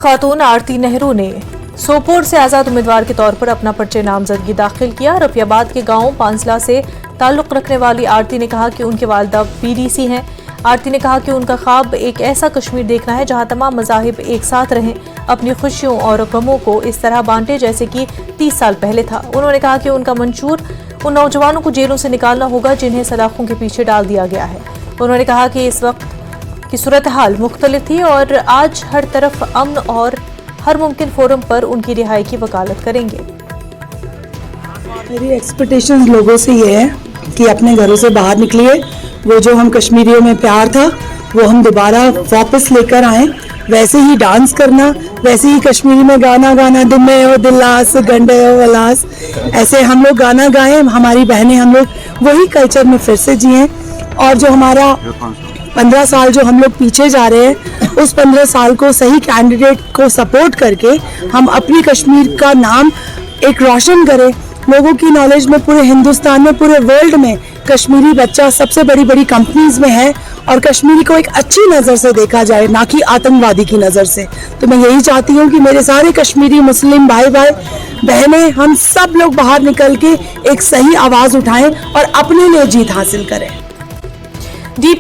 खातून आरती नेहरू ने सोपोर से आजाद उम्मीदवार के तौर पर अपना पर्चे नामजदगी दाखिल किया। रफियाबाद के गांव पांसला से ताल्लुक रखने वाली आरती ने कहा कि उनके वालिदा पीडीसी हैं। आरती ने कहा कि उनका ख्वाब एक ऐसा कश्मीर देखना है जहां तमाम मज़ाहिब एक साथ रहें, अपनी खुशियों और गमों को इस तरह बांटे जैसे कि 30 साल पहले था। उन्होंने कहा कि उनका मंशूर उन नौजवानों को जेलों से निकालना होगा जिन्हें सलाखों के पीछे डाल दिया गया है। उन्होंने कहा कि इस वक्त की सूरत हाल मुख्तलिफ थी और आज हर तरफ अमन और हर मुमकिन फोरम पर उनकी रिहाई की वकालत करेंगे। मेरी एक्सपेक्टेशंस लोगों से ये है कि अपने घरों से बाहर निकलिए, वो जो हम कश्मीरियों में प्यार था वो हम दोबारा वापस लेकर आए। वैसे ही डांस करना, वैसे ही कश्मीरी में गाना गाना, दुमे हो दिलास गंडे हो वलास, ऐसे हम लोग गाना गाएं, हमारी बहनें हम लोग वही कल्चर में फिर से जिएं। और जो हमारा 15 साल जो हम लोग पीछे जा रहे हैं, उस 15 साल को सही कैंडिडेट को सपोर्ट करके हम अपनी कश्मीर का नाम एक रोशन करें। लोगों की नॉलेज में पूरे हिंदुस्तान में, पूरे वर्ल्ड में कश्मीरी बच्चा सबसे बड़ी बड़ी कंपनीज में है और कश्मीरी को एक अच्छी नज़र से देखा जाए, ना कि आतंकवादी की नज़र से। तो मैं यही चाहती हूँ कि मेरे सारे कश्मीरी मुस्लिम भाई बहनें, हम सब लोग बाहर निकल के एक सही आवाज़ उठाएं और अपने लिए जीत हासिल करें।